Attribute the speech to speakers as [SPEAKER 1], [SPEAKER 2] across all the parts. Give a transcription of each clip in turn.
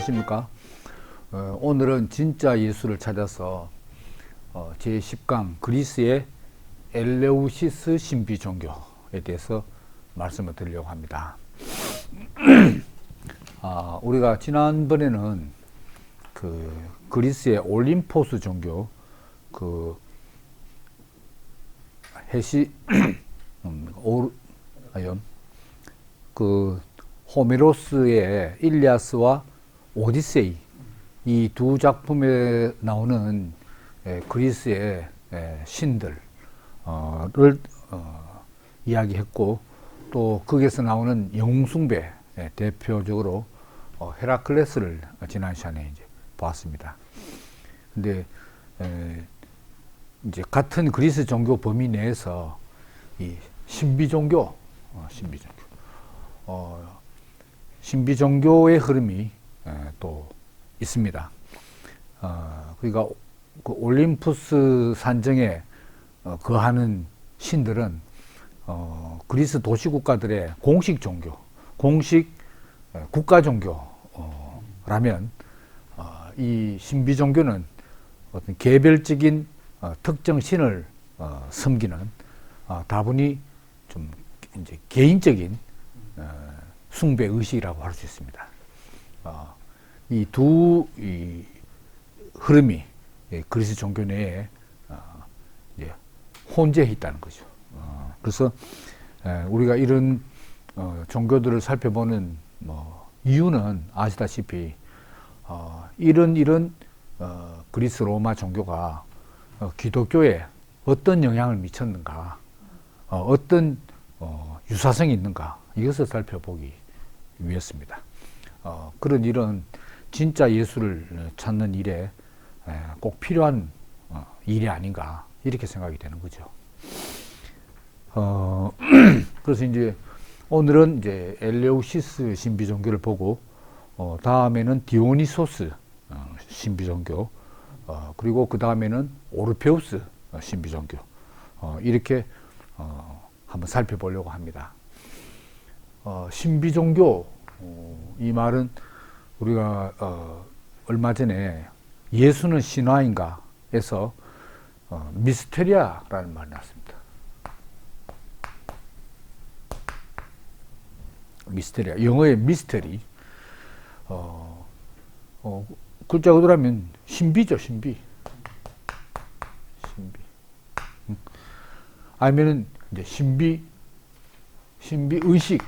[SPEAKER 1] 안녕하십니까. 오늘은 진짜 예수를 찾아서 제10강 그리스의 엘레우시스 신비 종교에 대해서 말씀을 드리려고 합니다. 우리가 지난번에는 그 그리스의 올림포스 종교, 그 그 호메로스의 일리아스와 오디세이, 이 두 작품에 나오는 그리스의 신들을 이야기했고, 또 거기에서 나오는 영웅숭배, 대표적으로 헤라클레스를 지난 시간에 이제 보았습니다. 근데 이제 같은 그리스 종교 범위 내에서 이 신비 종교의 흐름이 또 있습니다. 그러니까 그 올림푸스 산정에 거하는 신들은 그리스 도시국가들의 공식 종교, 공식 국가 종교라면, 이 신비 종교는 어떤 개별적인 특정 신을 섬기는 다분히 좀 이제 개인적인 숭배 의식이라고 할 수 있습니다. 이 두 흐름이 그리스 종교 내에 혼재해 있다는 거죠. 그래서 우리가 이런 종교들을 살펴보는 이유는 아시다시피 이런 그리스 로마 종교가 기독교에 어떤 영향을 미쳤는가, 어떤 유사성이 있는가, 이것을 살펴보기 위해서입니다. 그런 일은 진짜 예수를 찾는 일에 꼭 필요한 일이 아닌가, 이렇게 생각이 되는 거죠. 그래서 이제 오늘은 이제 엘레우시스 신비 종교를 보고, 다음에는 디오니소스 신비 종교, 그리고 그 다음에는 오르페우스 신비 종교, 이렇게 한번 살펴보려고 합니다. 신비 종교, 이 말은 우리가 얼마 전에 예수는 신화인가 에서 미스테리아라는 말이 나왔습니다. 미스테리아, 영어의 미스테리, 글자 그대로 하면 신비죠, 신비. 아니면은 이제 신비 의식.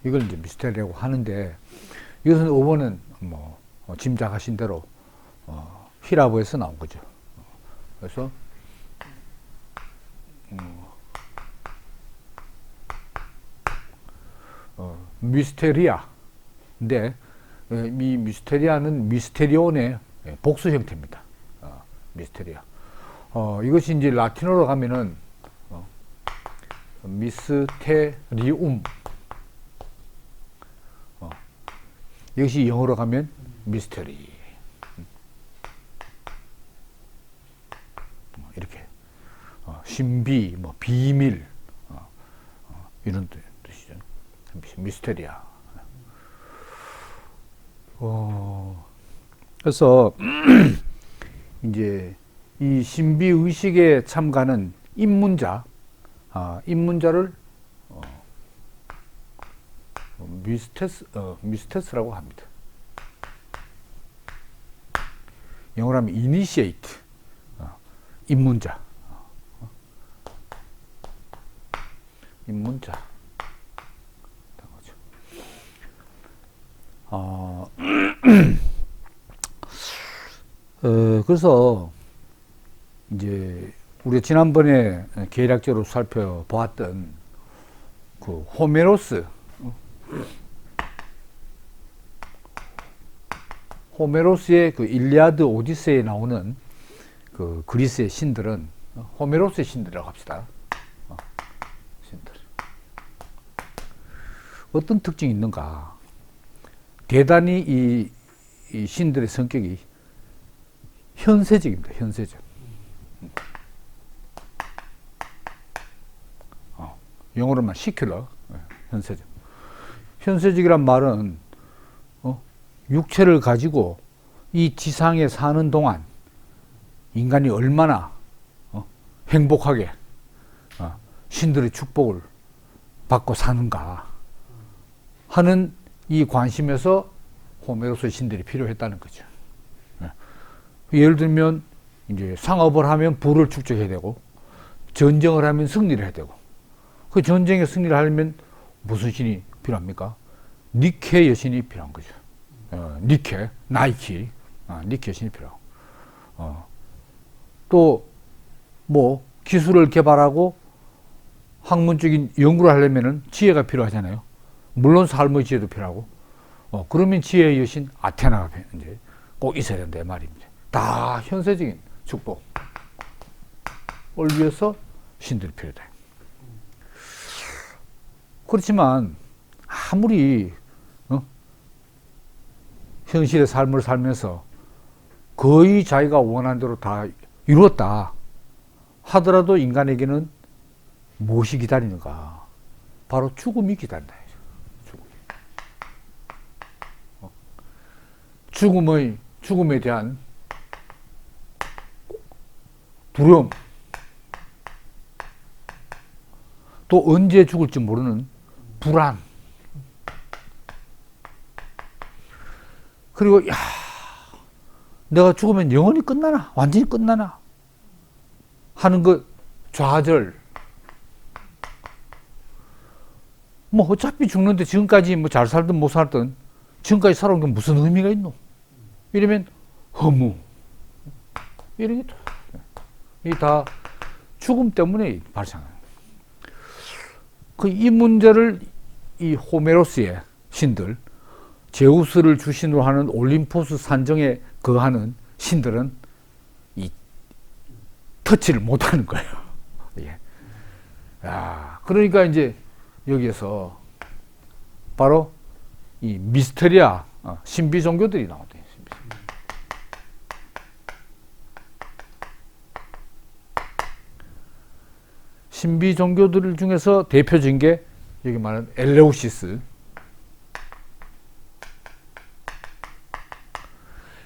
[SPEAKER 1] 이걸 이제 미스테리라고 하는데, 이것은 어원은 짐작하신 대로 히라보에서 나온 거죠. 그래서 미스테리아인데, 이 미스테리아는 미스테리온의 복수 형태입니다. 미스테리아. 이것이 이제 라틴어로 가면은 미스테리움. 이것이 영어로 가면 미스테리. 이렇게 신비, 비밀, 이런 뜻이죠. 미스테리아. 그래서 이제 이 신비 의식에 참가하는 입문자를 미스테스라고 합니다. 영어로 하면 initiate, 입문자. 그래서 이제 우리가 지난번에 계략적으로 살펴보았던 그 호메로스의 그 일리아드 오디세이에 나오는 그 그리스의 신들은 호메로스의 신들이라고 합시다. 신들. 어떤 특징이 있는가? 대단히 이 신들의 성격이 현세적입니다. 현세적. 영어로만 시큘러, 현세적. 현세적이란 말은 육체를 가지고 이 지상에 사는 동안 인간이 얼마나 행복하게 신들의 축복을 받고 사는가 하는 이 관심에서 호메로스의 신들이 필요했다는 거죠. 예를 들면 이제 상업을 하면 부를 축적해야 되고, 전쟁을 하면 승리를 해야 되고, 그 전쟁에 승리를 하려면 무슨 신이 필요합니까? 니케 여신이 필요한 거죠. 니케, 나이키, 니케 여신이 필요하고, 또 뭐 기술을 개발하고 학문적인 연구를 하려면은 지혜가 필요하잖아요. 물론 삶의 지혜도 필요하고, 그러면 지혜의 여신 아테나가 이제 꼭 있어야 된다 말입니다. 다 현세적인 축복을 위해서 신들이 필요하다. 그렇지만 아무리 현실의 삶을 살면서 거의 자기가 원하는 대로 다 이루었다 하더라도 인간에게는 무엇이 기다리는가? 바로 죽음이 기다린다. 죽음에 대한 두려움, 또 언제 죽을지 모르는 불안, 그리고 내가 죽으면 영원히 끝나나? 완전히 끝나나? 하는 그 좌절. 뭐 어차피 죽는데 지금까지 뭐 잘 살든 못 살든 지금까지 살아온 게 무슨 의미가 있노? 이러면 허무. 이런 게 다 죽음 때문에 발생해요. 이 문제를 이 호메로스의 신들, 제우스를 주신으로 하는 올림포스 산정에 거하는 신들은 이 터치를 못하는 거예요. 예. 그러니까 이제 여기에서 바로 이 미스테리아 신비 종교들이 나오대요. 신비 종교들 중에서 대표적인 게 여기 말하는 엘레우시스.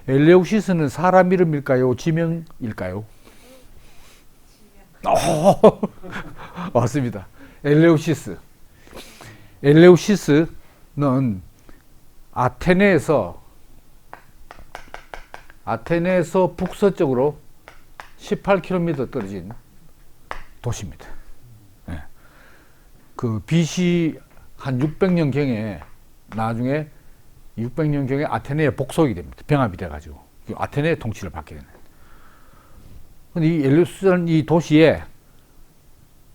[SPEAKER 1] 엘레우시스는 사람 이름일까요? 지명일까요? 맞습니다. 엘레우시스. 엘레우시스는 아테네에서 북서쪽으로 18km 떨어진 도시입니다. 네. 그 BC 한 600년경에 나중에 600년경에 아테네에 복속이 됩니다. 병합이 돼가지고 아테네의 통치를 받게 되는. 근데 이 엘레우시스라는 이 도시에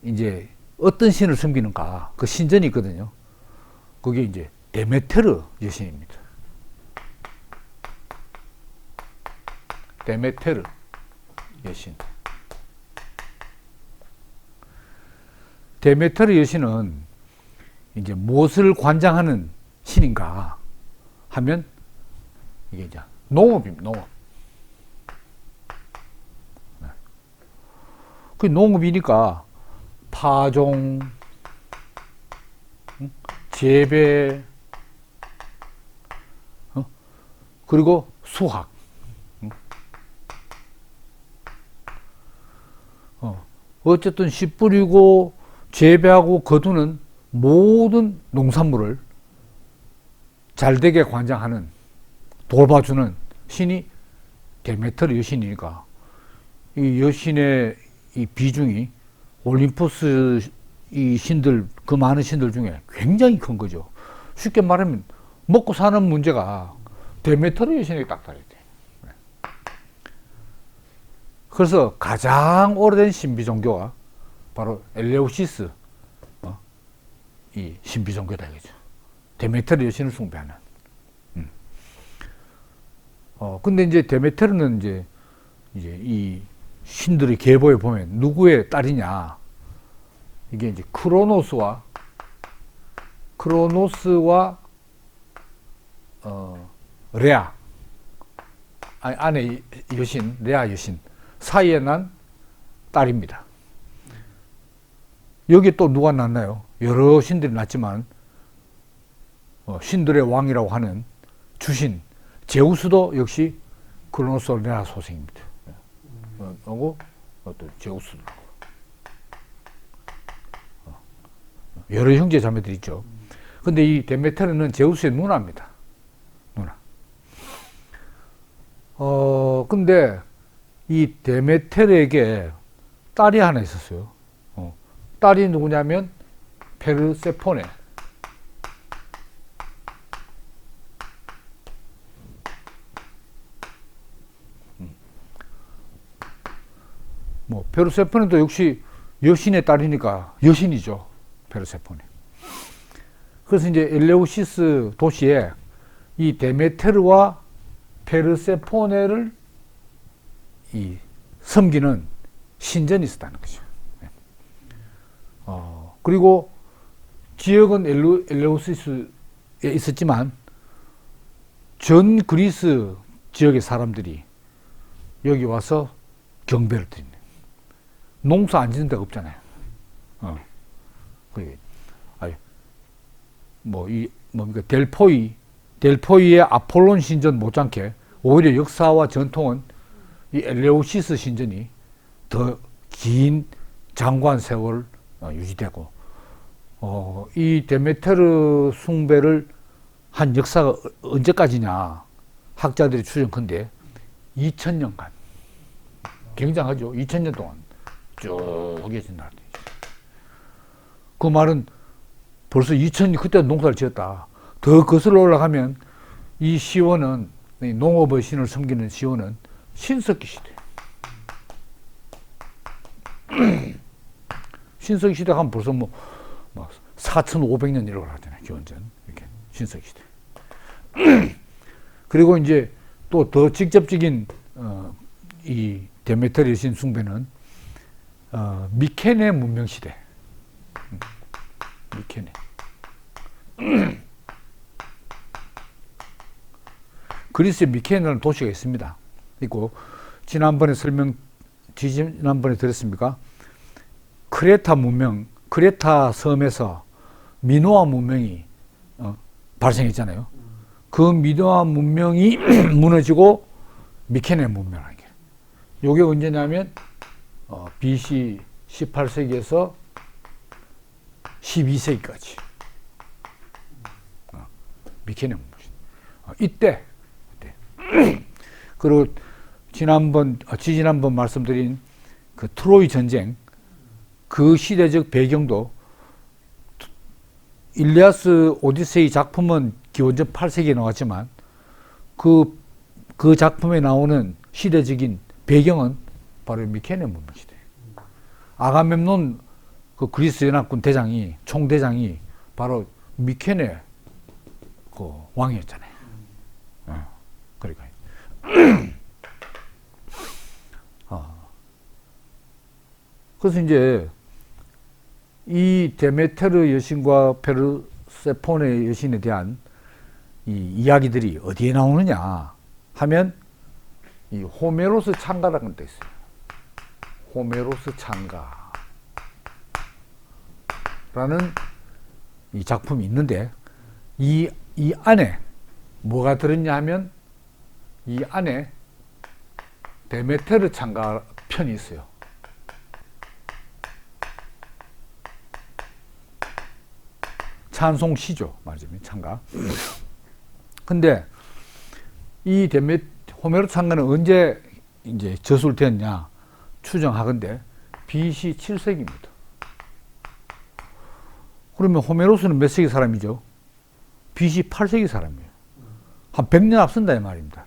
[SPEAKER 1] 이제 어떤 신을 섬기는가 그 신전이 있거든요. 그게 이제 데메테르 여신입니다. 데메테르 여신. 데메테르 여신은 이제 무엇을 관장하는 신인가 하면 이게 이제 농업입니다. 농업. 그 농업이니까 파종, 재배, 그리고 수확. 어쨌든 씨 뿌리고 재배하고 거두는 모든 농산물을 잘되게 관장하는, 돌봐주는 신이 데메테르 여신이니까 이 여신의 이 비중이 올림포스 이 신들, 그 많은 신들 중에 굉장히 큰 거죠. 쉽게 말하면 먹고 사는 문제가 데메테르 여신에게 딱 달려있대. 그래서 가장 오래된 신비 종교가 바로 엘레우시스 이 신비 종교다 이거죠. 데메테르 여신을 숭배하는. 근데 이제 데메테르는 이제 이 신들의 계보에 보면 누구의 딸이냐? 이게 이제 크로노스와 레아, 아내 여신, 레아 여신 사이에 난 딸입니다. 여기 또 누가 낳나요? 여러 신들이 낳지만 신들의 왕이라고 하는 주신 제우스도 역시 크로노스 레아 소생입니다. 하고 또 제우스도 여러 형제 자매들이 있죠. 근데 이 데메테르는 제우스의 누나입니다. 누나. 근데 이 데메테르에게 딸이 하나 있었어요. 딸이 누구냐면 페르세포네. 페르세포네도 역시 여신의 딸이니까 여신이죠. 페르세포네. 그래서 이제 엘레우시스 도시에 이 데메테르와 페르세포네를 섬기는 신전이 있었다는 거죠. 그리고 지역은 엘레우시스에 있었지만 전 그리스 지역의 사람들이 여기 와서 경배를 드리는. 농사 안 짓는 데가 없잖아요. 뭡니까 델포이의 아폴론 신전 못지않게 오히려 역사와 전통은 이 엘레우시스 신전이 더 긴 장관 세월 유지되고, 이 데메테르 숭배를 한 역사가 언제까지냐 학자들이 추정컨대 2000년간 굉장하죠. 2000년 동안 쭉 이어진다. 그 말은 벌써 2000년 그때 농사를 지었다. 더 거슬러 올라가면 이 시원은 농업의 신을 섬기는 시원은 신석기 시대. 신석기 시대 하면 벌써 4500년 이라고 하잖아요. 기원전 이렇게 신석기 시대. 그리고 이제 또 더 직접적인 이 데메테르 여신 숭배는 미케네 문명 시대. 미케네. 그리스에 미케네라는 도시가 있습니다. 있고 지난번에 들었습니까? 크레타 문명, 크레타 섬에서 미노아 문명이 발생했잖아요. 그 미노아 문명이 무너지고 미케네 문명을 게. 요게 언제냐면 BC 18세기에서 12세기까지 미케네 문명. 이때 그리고 지난번 말씀드린 그 트로이 전쟁 그 시대적 배경도 일리아스 오디세이 작품은 기원전 8세기에 나왔지만 그 작품에 나오는 시대적인 배경은 바로 미케네 문명 시대. 아가멤논 그 그리스 연합군 대장이 총대장이 바로 미케네 그 왕이었잖아요. 그러니까 그래서 이제 이 데메테르 여신과 페르세포네 여신에 대한 이 이야기들이 어디에 나오느냐 하면 이 호메로스 창가라는 데 있어요. 호메로스 창가라는 이 작품이 있는데 이 안에 뭐가 들었냐 하면 이 안에 데메테르 창가 편이 있어요. 찬송시죠. 말하자면 창가. 근데 이 호메로 창가는 언제 이제 저술되었냐 추정하건대 BC 7세기입니다. 그러면 호메로스는 몇 세기 사람이죠? BC 8세기 사람이에요. 한 100년 앞선다 이 말입니다.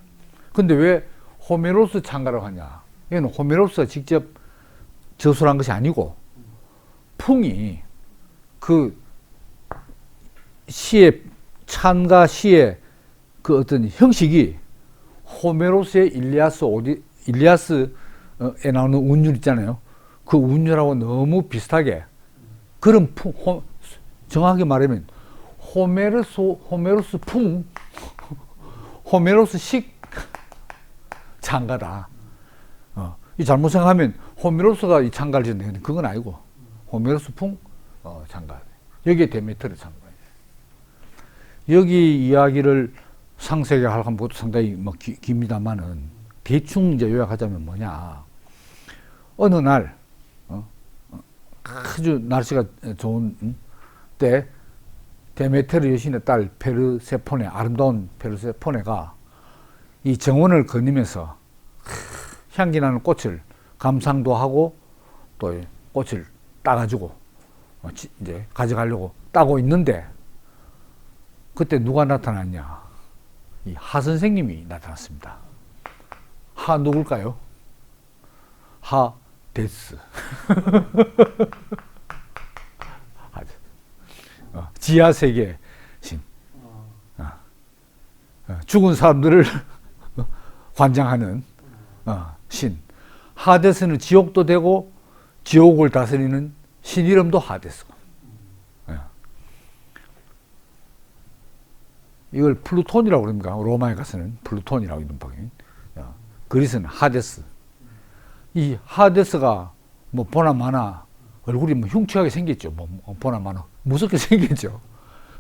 [SPEAKER 1] 근데 왜 호메로스 창가라고 하냐? 이거는 호메로스가 직접 저술한 것이 아니고 풍이 그 시의 찬가 시의 그 어떤 형식이 호메로스의 일리아스에 나오는 운율 있잖아요. 그 운율하고 너무 비슷하게 그런 정확하게 말하면 호메로스 풍, 호메로스식 창가다. 이 잘못 생각하면 호메로스가 이 창가를 짓는데 그건 아니고 호메로스 풍 창가. 여기에 데메테르 창가. 여기 이야기를 상세하게 하면 그것도 상당히 뭐 깁니다만은 대충 이제 요약하자면 뭐냐. 어느 날, 아주 날씨가 좋은 때 데메테르 여신의 딸 페르세포네, 아름다운 페르세포네가 이 정원을 거니면서 향기나는 꽃을 감상도 하고 또 꽃을 따가지고 이제 가져가려고 따고 있는데 그때 누가 나타났냐? 이 하 선생님이 나타났습니다. 하 누굴까요? 하데스. 지하세계 신. 죽은 사람들을 관장하는 신. 하데스는 지옥도 되고 지옥을 다스리는 신 이름도 하데스고. 이걸 플루톤이라고 그럽니까? 로마에 가서는 플루톤이라고 이름 바뀌는. 그리스는 하데스. 이 하데스가 뭐 보나마나 얼굴이 뭐 흉측하게 생겼죠. 뭐 보나마나 무섭게 생겼죠.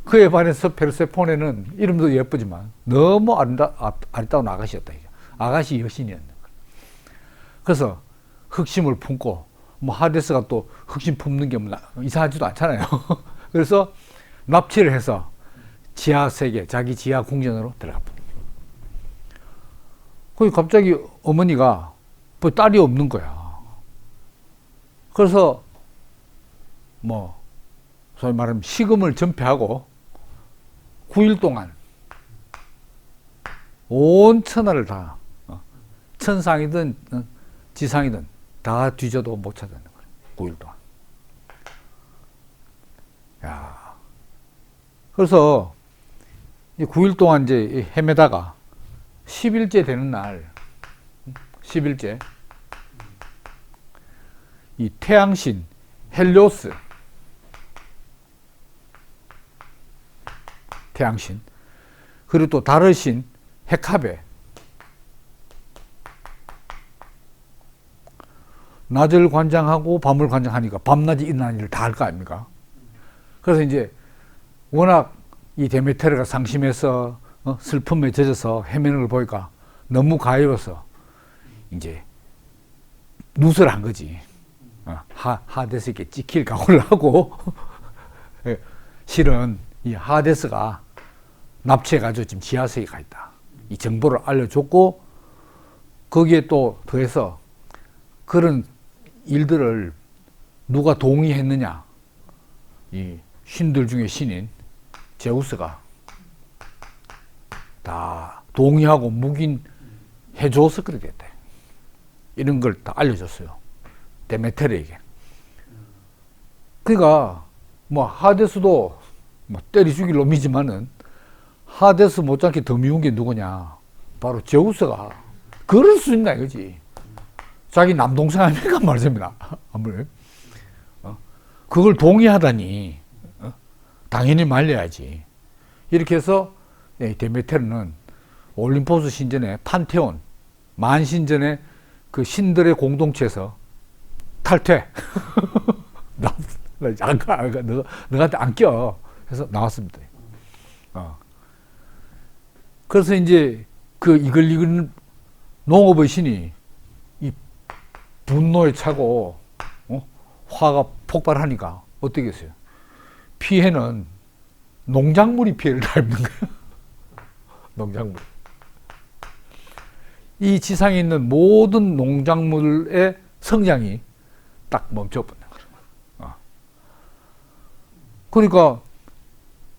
[SPEAKER 1] 그에 반해서 페르세포네는 이름도 예쁘지만 너무 아리따운 아가씨였다. 아가씨 여신이었는 거예요. 그래서 흑심을 품고 뭐 하데스가 또 흑심 품는 게 뭐 이상하지도 않잖아요. 그래서 납치를 해서 지하 세계, 자기 지하 궁전으로 들어가 버린 거예요. 거기 갑자기 어머니가 뭐 딸이 없는 거야. 그래서 뭐 소위 말하면 식음을 전폐하고 9일 동안 온 천하를 다 천상이든 지상이든 다 뒤져도 못 찾아내는 거예요. 9일 동안. 야. 그래서 9일 동안 이제 헤매다가 10일째 되는 날, 10일째, 이 태양신 헬리오스, 태양신, 그리고 또 달의 신 헤카베, 낮을 관장하고 밤을 관장하니까 밤낮이 일어나는 일을 다 할 거 아닙니까? 그래서 이제 워낙 이 데메테르가 상심해서 슬픔에 젖어서 헤매는 걸 보니까 너무 가여워서 이제 누설한 거지. 하데스에게 찍힐 각오를 하고 실은 이 하데스가 납치해가지고 지금 지하세계에 가 있다. 이 정보를 알려줬고 거기에 또 더해서 그런 일들을 누가 동의했느냐. 이 신들 중에 신인 제우스가 다 동의하고 묵인해줘서 그렇게 됐대. 이런 걸 다 알려줬어요. 데메테르에게. 그러니까 뭐 하데스도 뭐 때리 죽일 놈이지만은 하데스 못지않게 더 미운 게 누구냐. 바로 제우스가 그럴 수 있나 이거지. 자기 남동생 아닙니까 말입니다. 아무래도 그걸 동의하다니 당연히 말려야지. 이렇게 해서 데메테르는 올림포스 신전의 판테온, 만신전의 그 신들의 공동체에서 탈퇴. 너한테 안 껴. 해서 나왔습니다. 그래서 이제 그 이걸 읽은 농업의 신이 이 분노에 차고 화가 폭발하니까 어떻게 했어요? 피해는 농작물이 피해를 다 입는 거예요. 농작물. 이 지상에 있는 모든 농작물의 성장이 딱 멈춰버리는 거예요. 그러니까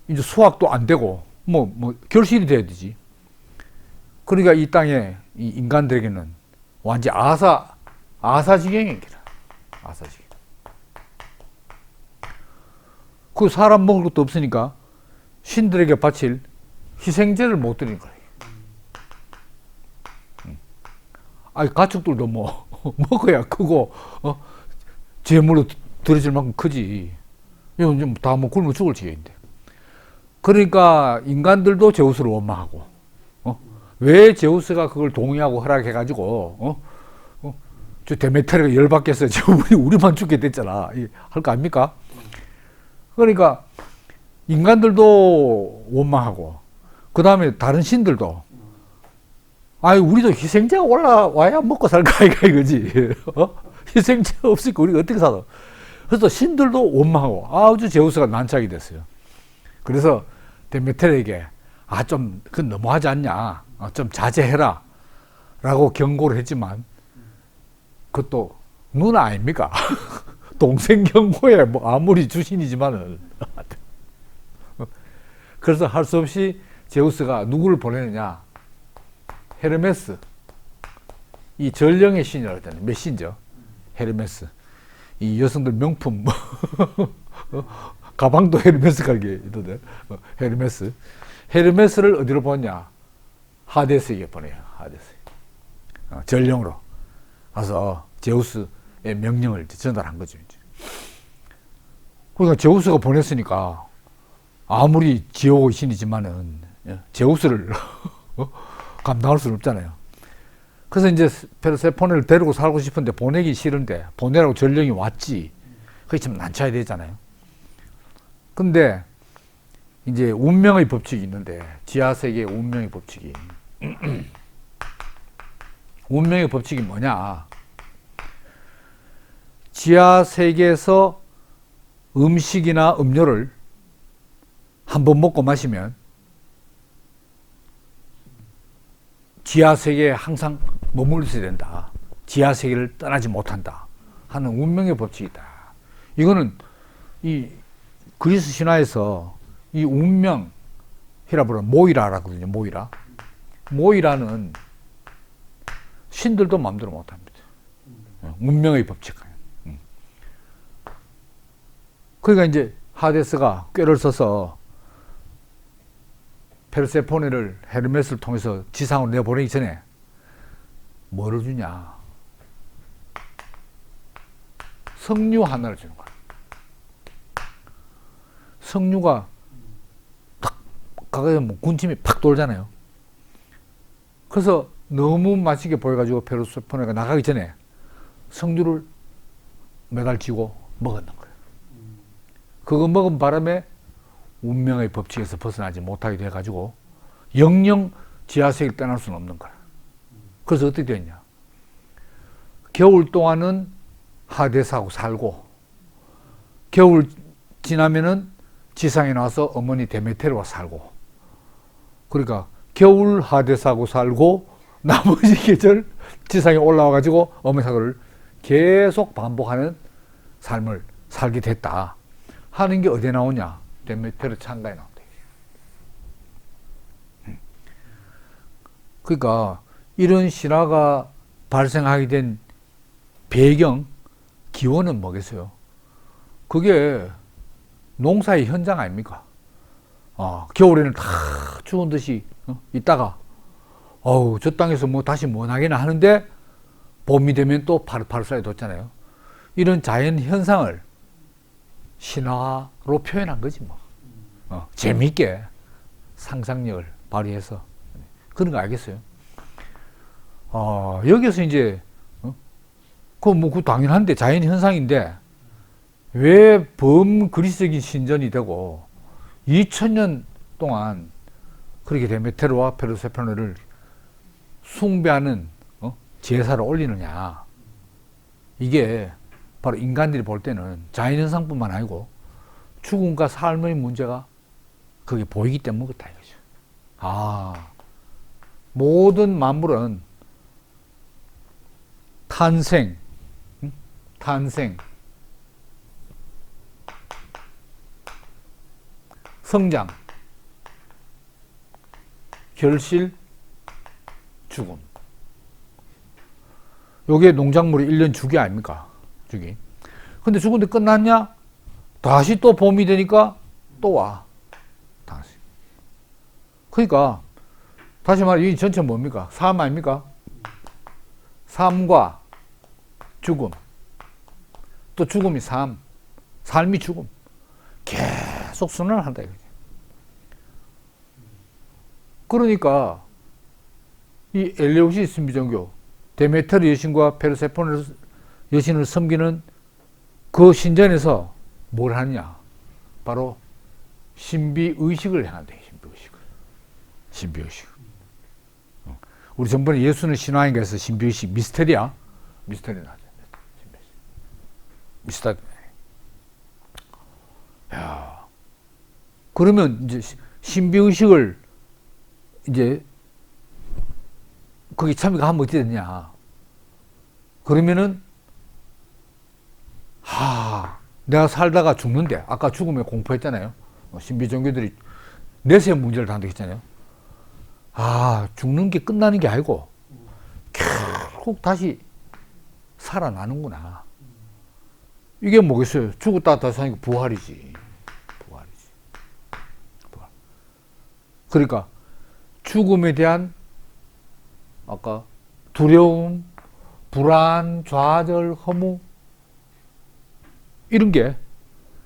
[SPEAKER 1] 이제 수확도 안 되고 뭐 결실이 돼야 되지. 그러니까 이 땅에 이 인간들에게는 완전 아사지경이에요. 아사지경. 그 사람 먹을 것도 없으니까 신들에게 바칠 희생제를 못 드리는 거예요. 아니 가축들도 뭐 먹어야 크고 제물로 들어질 만큼 크지. 이건 다 뭐 굶어 죽을 지경인데. 그러니까 인간들도 제우스를 원망하고 왜 제우스가 그걸 동의하고 허락해가지고 저 데메테르가 열받겠어. 우리만 죽게 됐잖아. 할 거 아닙니까? 그러니까 인간들도 원망하고, 그 다음에 다른 신들도, 아이, 우리도 희생자가 올라와야 먹고 살까, 이거지. 희생자가 없으니까 우리가 어떻게 살아? 그래서 신들도 원망하고, 아주 제우스가 난착이 됐어요. 그래서 데메텔에게, 그건 너무하지 않냐. 좀 자제해라. 라고 경고를 했지만, 그것도 누나 아닙니까? 동생 경고에 아무리 주신이지만은. 그래서 할 수 없이 제우스가 누구를 보내느냐. 헤르메스. 이 전령의 신이라고 했잖아요. 메신저. 헤르메스. 이 여성들 명품. 가방도 헤르메스 가게 있던데. 헤르메스. 헤르메스를 어디로 보냈냐. 하데스에게 보내요. 하데스. 전령으로. 가서 제우스의 명령을 전달한 거죠. 이제. 그러니까 제우스가 보냈으니까 아무리 지옥의 신이지만은 제우스를 감당할 수는 없잖아요. 그래서 이제 페르세포네를 데리고 살고 싶은데 보내기 싫은데 보내라고 전령이 왔지. 그게 좀 난처해야 되잖아요. 근데 이제 운명의 법칙이 있는데 지하세계의 운명의 법칙이 운명의 법칙이 뭐냐. 지하세계에서 음식이나 음료를 한번 먹고 마시면 지하세계에 항상 머물러 있어야 된다. 지하세계를 떠나지 못한다 하는 운명의 법칙이다. 이거는 이 그리스 신화에서 이 운명이라 부르는 모이라라거든요. 모이라는 신들도 마음대로 못합니다. 운명의 법칙. 그러니까 이제 하데스가 꾀를 써서 페르세포네를 헤르메스를 통해서 지상으로 내보내기 전에 뭐를 주냐. 석류 하나를 주는 거야. 석류가 딱 가까이 군침이 팍 돌잖아요. 그래서 너무 맛있게 보여가지고 페르세포네가 나가기 전에 석류를 매달치고 먹었는 거예요. 그거 먹은 바람에 운명의 법칙에서 벗어나지 못하게 돼가지고 영영 지하세계를 떠날 수는 없는 거야. 그래서 어떻게 됐냐. 겨울 동안은 하데스하고 살고 겨울 지나면은 지상에 나와서 어머니 데메테르와 살고, 그러니까 겨울 하데스하고 살고 나머지 계절 지상에 올라와가지고 어머니 사고를 계속 반복하는 삶을 살게 됐다 하는 게 어디에 나오냐. 데메테르 창가에 나온다. 그러니까 이런 신화가 발생하게 된 배경, 기원은 뭐겠어요? 그게 농사의 현장 아닙니까? 겨울에는 다 추운 듯이 있다가 저 땅에서 다시 뭐 나게나 하는데 봄이 되면 또 파릇파릇하게 돋잖아요. 이런 자연 현상을 신화로 표현한 거지 뭐. 재미있게 상상력을 발휘해서 그런 거 알겠어요? 여기서 이제 그거 당연한데 자연 현상인데 왜 범그리스적인 신전이 되고 2000년 동안 그렇게 데메테르와 페르세포네를 숭배하는 제사를 올리느냐. 이게 바로 인간들이 볼 때는 자연현상뿐만 아니고 죽음과 삶의 문제가 그게 보이기 때문에 그렇다 이거죠. 모든 만물은 탄생, 성장, 결실, 죽음. 요게 농작물의 1년 주기 아닙니까? 주기. 근데 죽은데 끝났냐? 다시 또 봄이 되니까 또 와. 다시. 그러니까 다시 말해 이 전체 뭡니까? 삶 아닙니까? 삶과 죽음. 또 죽음이 삶. 삶이 죽음. 계속 순환을 한다 이거지. 그러니까 이 엘레우시스 미종교, 데메테르 여신과 페르세포네 여신을 섬기는 그 신전에서 뭘 하느냐. 바로 신비의식을 행한다. 신비의식. 우리 전번에 예수는 신화인가에서 신비의식, 미스테리 나왔잖아요. 미스터리. 야, 그러면 이제 신비의식을 이제 거기 참여하면 어떻게 되냐? 그러면은 내가 살다가 죽는데, 아까 죽음에 공포했잖아요. 신비 종교들이 내세 문제를 단독했잖아요. 죽는 게 끝나는 게 아니고 결국 다시 살아나는구나. 이게 뭐겠어요? 죽었다 다시 사니까 부활이지. 부활. 그러니까 죽음에 대한 아까 두려움, 불안, 좌절, 허무 이런 게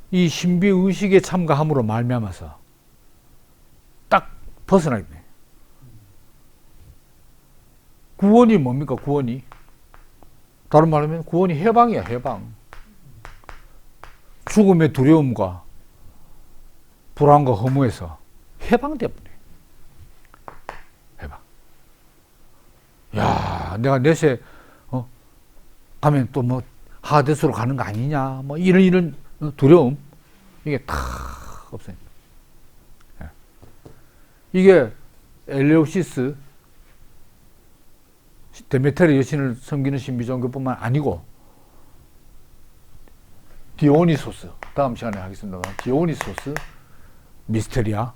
[SPEAKER 1] 이 신비의식에 참가함으로 말미암아서 딱 벗어나겠네. 구원이 뭡니까? 구원이 다른 말하면 구원이 해방이야. 해방. 죽음의 두려움과 불안과 허무에서 해방되어버려. 해방. 야, 내가 내세 가면 또 뭐 하데스로 가는 거 아니냐, 뭐 이런 두려움, 이게 다 없어요. 이게 엘레우시스, 데메테르 여신을 섬기는 신비종교뿐만 아니고 디오니소스, 다음 시간에 하겠습니다. 디오니소스, 미스테리아,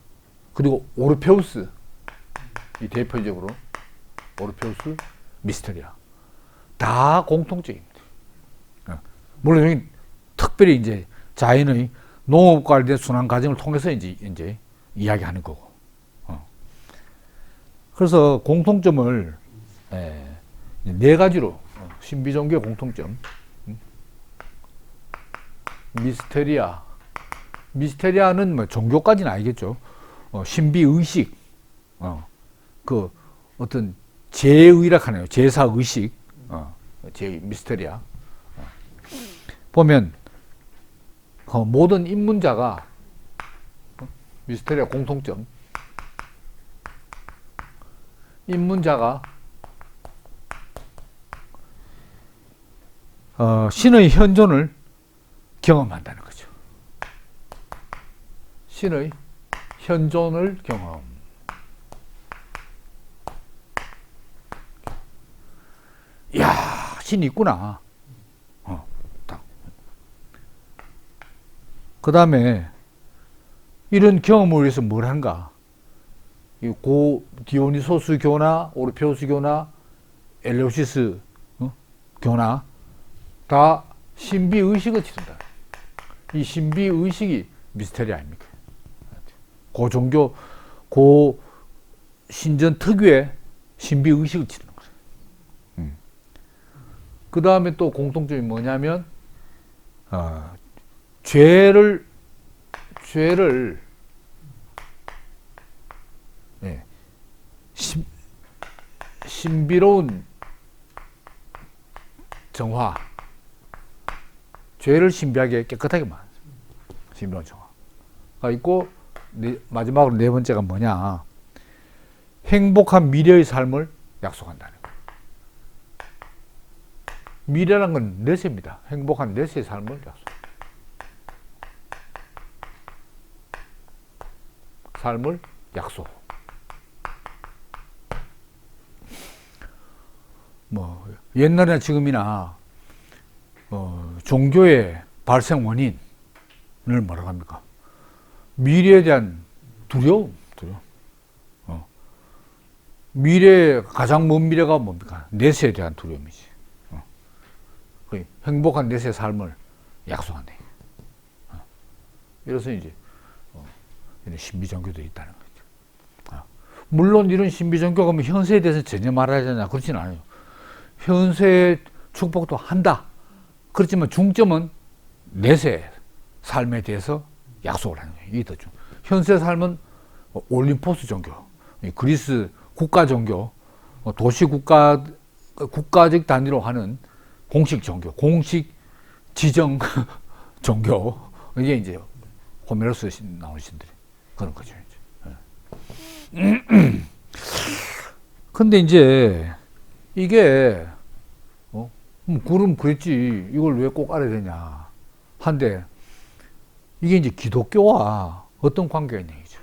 [SPEAKER 1] 그리고 오르페우스, 이 대표적으로 오르페우스, 미스테리아 다 공통적입니다. 물론 여기 특별히 이제 자연의 농업과 관련된 순환 과정을 통해서 이제 이야기하는 거고. 그래서 공통점을 네 가지로 신비 종교의 공통점. 미스테리아는 뭐 종교까지는 아니겠죠. 신비 의식, 그 어떤 제의라 하네요. 제사 의식, 미스테리아. 보면 모든 입문자가 미스테리아 공통점. 입문자가 신의 현존을 경험한다는 거죠. 신의 현존을 경험. 이야, 신이 있구나. 그 다음에 이런 경험을 위해서 뭘 하는가? 고 디오니소스 교나 오르페우스 교나 엘레우시스 교나 다 신비 의식을 치른다. 이 신비 의식이 미스테리 아닙니까? 고 종교, 고 신전 특유의 신비 의식을 치르는 거죠. 그 다음에 또 공통점이 뭐냐면 죄를 신비로운 정화, 죄를 신비하게 깨끗하게 만드는 신비로운 정화가 있고, 마지막으로 네 번째가 뭐냐? 행복한 미래의 삶을 약속한다는 거예요. 미래라는 건 내세입니다. 행복한 내세의 삶을 약속. 삶을 약속. 뭐 옛날이나 지금이나 종교의 발생 원인을 뭐라고 합니까? 미래에 대한 두려움. 미래, 가장 먼 미래가 뭡니까? 내세에 대한 두려움이지. 행복한 내세의 삶을 약속한다. 이래서 이제 이런 신비 종교도 있다는 거죠. 물론 이런 신비 종교가 뭐 현세에 대해서 전혀 말하지 않냐, 그렇지는 않아요. 현세의 축복도 한다. 그렇지만 중점은 내세 삶에 대해서 약속을 하는 거예요. 이게 더 중. 현세 삶은 올림포스 종교, 그리스 국가 종교, 도시 국가적 단위로 하는 공식 종교, 공식 지정 종교. 이게 이제 호메로스 나오신 신들이. 그런 거죠. 근데 이제 이게 그럼 그랬지 이걸 왜 꼭 알아야 되냐 한데 이게 이제 기독교와 어떤 관계가 있냐 이죠.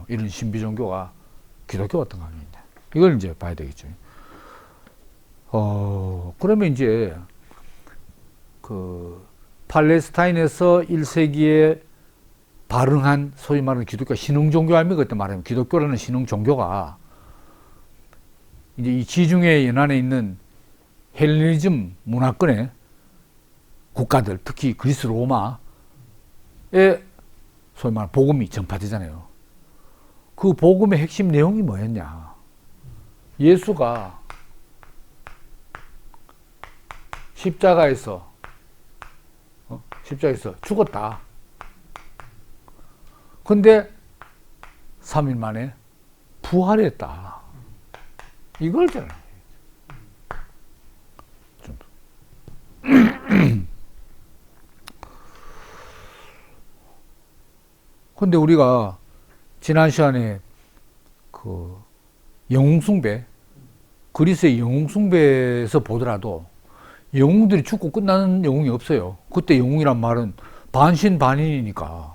[SPEAKER 1] 이런 신비 종교가 기독교와 어떤 관계가 있냐 이걸 이제 봐야 되겠죠. 그러면 이제 그 팔레스타인에서 1세기에 발흥한 소위 말하는 기독교 신흥 종교 아닙니까? 그때 말하면 기독교라는 신흥 종교가 이제 이 지중해 연안에 있는 헬레니즘 문화권의 국가들, 특히 그리스 로마에 소위 말하는 복음이 전파되잖아요. 그 복음의 핵심 내용이 뭐였냐? 예수가 십자가에서 죽었다. 근데 3일 만에 부활했다. 이걸잖아요. 근데 우리가 지난 시간에 그 영웅숭배, 그리스의 영웅숭배에서 보더라도 영웅들이 죽고 끝나는 영웅이 없어요. 그때 영웅이란 말은 반신반인이니까.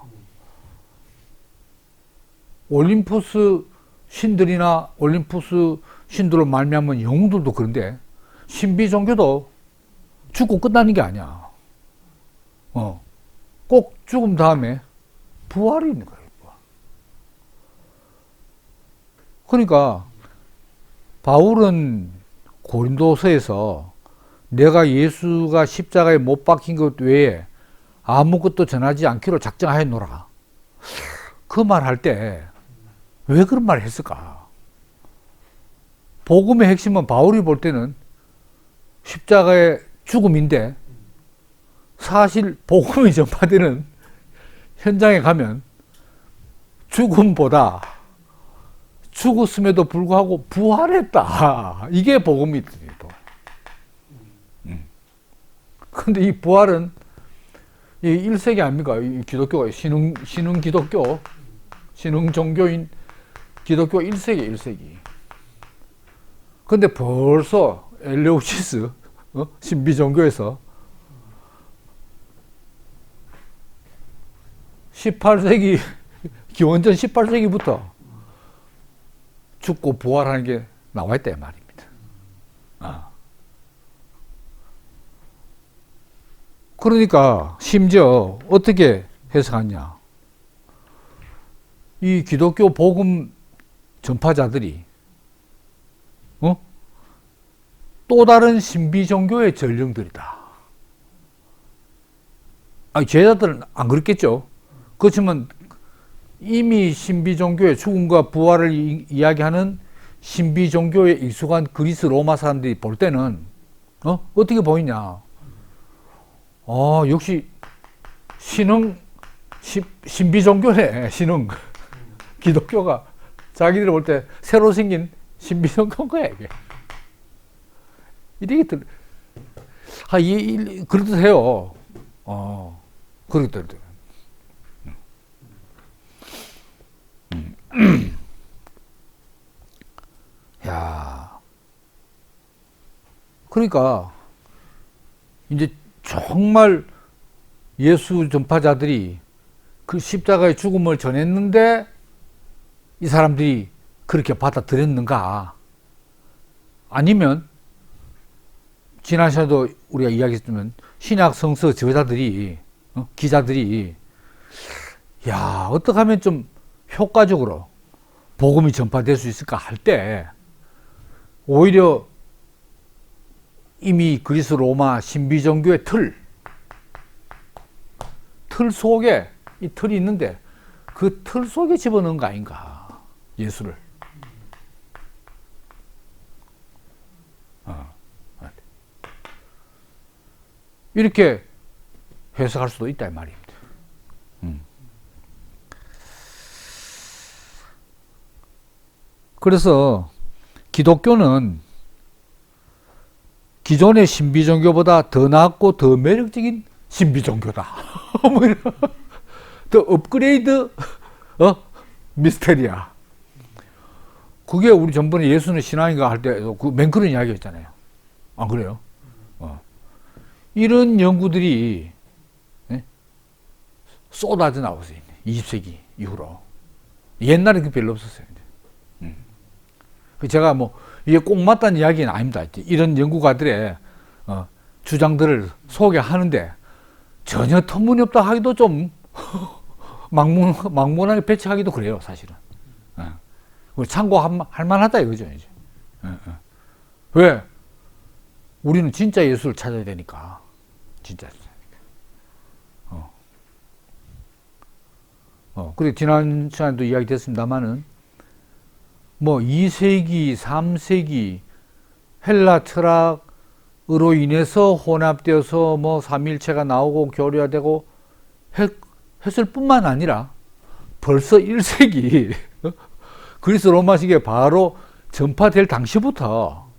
[SPEAKER 1] 올림푸스 신들이나 올림푸스 신들로 말미암은 영웅들도 그런데 신비 종교도 죽고 끝나는 게 아니야. 꼭 죽음 다음에 부활이 있는 거예요. 그러니까 바울은 고린도서에서 내가 예수가 십자가에 못 박힌 것 외에 아무것도 전하지 않기로 작정하였노라. 그 말 할 때 왜 그런 말을 했을까? 복음의 핵심은 바울이 볼 때는 십자가의 죽음인데 사실 복음이 전파되는 현장에 가면 죽음보다 죽었음에도 불구하고 부활했다. 이게 복음이거든요. 근데 이 부활은 이 1세기 아닙니까? 이 기독교가 신흥 기독교, 신흥 종교인 기독교 1세기. 근데 벌써 엘레우시스 신비 종교에서 18세기 기원전 18세기부터 죽고 부활하는 게 나와 있다 이 말입니다. 그러니까 심지어 어떻게 해석하냐? 이 기독교 복음 전파자들이 또 다른 신비 종교의 전령들이다. 제자들은 안 그랬겠죠. 그렇지만 이미 신비 종교의 죽음과 부활을 이야기하는 신비 종교에 익숙한 그리스 로마 사람들이 볼 때는 어떻게 보이냐? 역시 신비 종교네. 신흥 기독교가 자기들 볼 때 새로 생긴 신비 종교인 거야 이게. 이렇게 그렇듯해요. 그렇듯. 야, 그러니까 이제 정말 예수 전파자들이 그 십자가의 죽음을 전했는데 이 사람들이 그렇게 받아들였는가? 아니면 지난 시간에도 우리가 이야기했지만 신약 성서 저자들이 기자들이 야, 어떻게 하면 좀 효과적으로 복음이 전파될 수 있을까 할 때 오히려 이미 그리스 로마 신비 종교의 틀 속에 이 틀이 있는데 그 틀 속에 집어넣은 거 아닌가? 예수를. 이렇게 해석할 수도 있다 이 말입니다. 그래서 기독교는 기존의 신비 종교보다 더 낫고 더 매력적인 신비 종교다. 더 업그레이드 미스테리야. 그게 우리 전번에 예수는 신앙인가 할 때 그 맨 그런 이야기였잖아요. 안 그래요? 이런 연구들이 쏟아져 나오세요. 20세기 이후로. 옛날에 그 별로 없었어요. 제가 뭐 이게 꼭 맞다는 이야기는 아닙니다. 이런 연구가들의 주장들을 소개하는데 전혀 터무니없다 하기도 좀 막문하게 배치하기도 그래요, 사실은. 참고할 만하다 이거죠, 이제. 왜? 우리는 진짜 예수를 찾아야 되니까. 진짜. 그리고 지난 시간에도 이야기 됐습니다만은, 뭐 2세기, 3세기 헬라 철학으로 인해서 혼합되어서 뭐 삼위일체가 나오고 교류화되고 했을 뿐만 아니라 벌써 1세기 그리스 로마식에 바로 전파될 당시부터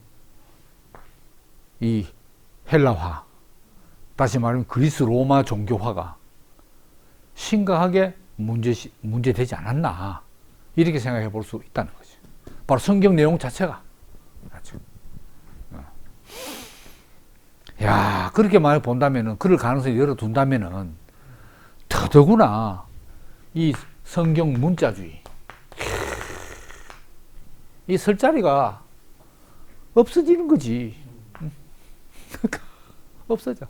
[SPEAKER 1] 이 헬라화, 다시 말하면 그리스 로마 종교화가 심각하게 문제되지 않았나, 이렇게 생각해 볼 수 있다는 거죠. 바로 성경 내용 자체가. 야, 그렇게 많이 본다면은, 그럴 가능성을 열어둔다면은, 더더구나, 이 성경 문자주의, 이 설 자리가 없어지는 거지. 없어져.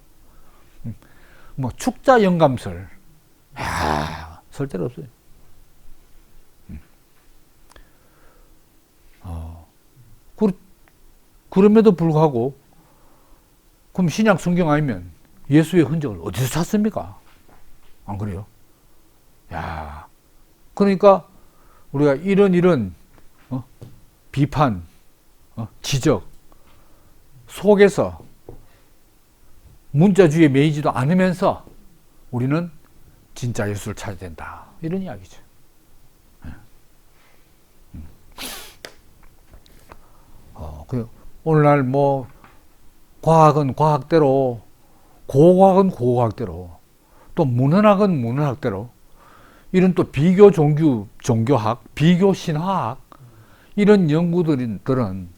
[SPEAKER 1] 뭐, 축자 영감설. 야, 설 자리 없어요. 그럼에도 불구하고, 그럼 신약 성경 아니면 예수의 흔적을 어디서 찾습니까? 안 그래요? 야, 그러니까 우리가 이런 비판, 지적 속에서 문자주의에 매이지도 않으면서 우리는 진짜 예수를 찾아야 된다, 이런 이야기죠. 오늘날 뭐 과학은 과학대로, 고고학은 고고학대로, 또 문헌학은 문헌학대로, 이런 또 비교 종교학, 비교 신화학, 이런 연구들은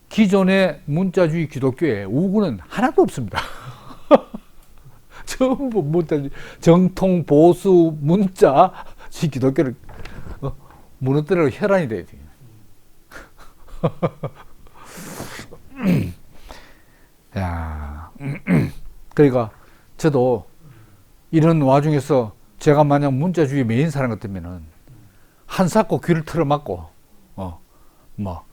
[SPEAKER 1] 기존의 문자주의 기독교에 우구는 하나도 없습니다. 전부 문자주의, 정통 보수 문자주의 기독교를 무너뜨리고 혈안이 돼야 돼요. 야, 그러니까 저도 이런 와중에서 제가 만약 문자주의에 매인 사람 같으면은 한사코 귀를 틀어막고 뭐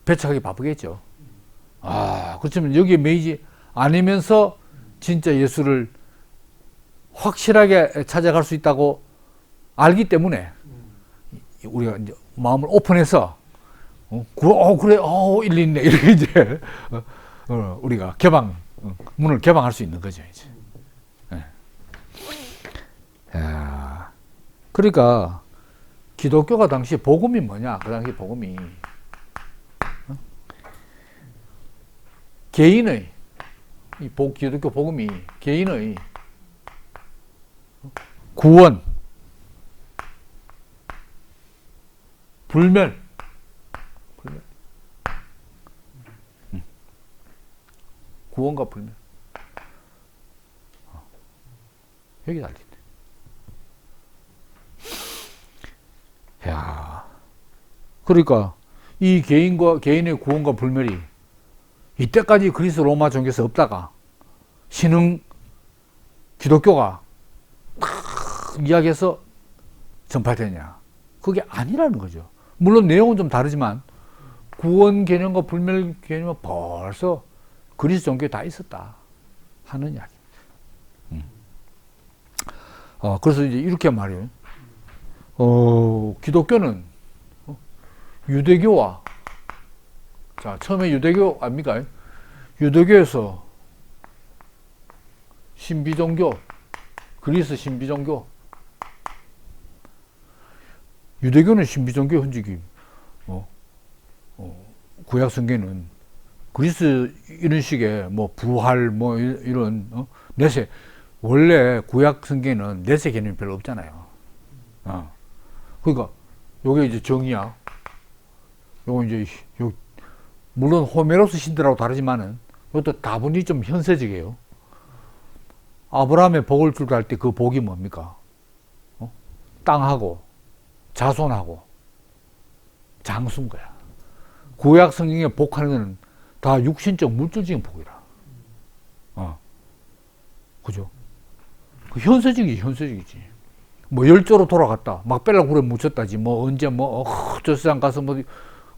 [SPEAKER 1] 배척하기 바쁘겠죠. 그렇지만 여기에 매이지 않으면서 진짜 예수를 확실하게 찾아갈 수 있다고 알기 때문에 우리가 이제 마음을 오픈해서 그래, 일리 있네, 이렇게 이제 우리가 문을 개방할 수 있는 거죠, 이제. 야, 그러니까 기독교가 당시 복음이 뭐냐? 그 당시 복음이 개인의 기독교 복음이 개인의 구원, 불멸, 구원과 불멸, 여기 달린다. 야, 그러니까 이 개인의 구원과 불멸이 이때까지 그리스 로마 종교에서 없다가 신흥 기독교가 탁 이야기해서 전파되냐? 그게 아니라는 거죠. 물론 내용은 좀 다르지만 구원 개념과 불멸 개념은 벌써 그리스 종교에 다 있었다 하는 이야기입니다. 그래서 이제 이렇게 말해요. 기독교는 유대교와, 자, 처음에 유대교 아닙니까? 유대교에서 신비종교, 그리스 신비종교, 유대교는 신비종교 흔적이, 구약 성경에는 그리스 이런 식의 뭐 부활 뭐 이런 내세, 원래 구약 성경에는 내세 개념이 별로 없잖아요. 그러니까 요게 이제 정의야. 요거 이제 물론 호메로스 신들하고 다르지만은 이것도 다분히 좀 현세적이에요. 아브라함의 복을 줄까 할 때 그 복이 뭡니까? 땅하고 자손하고 장수인 거야. 구약 성경에 복하는 거는 다 육신적 물질적인 복이라. 그죠? 그 현세적이지. 뭐 열조로 돌아갔다. 막 벨라굴에 묻혔다지. 뭐 언제 저 세상 가서 뭐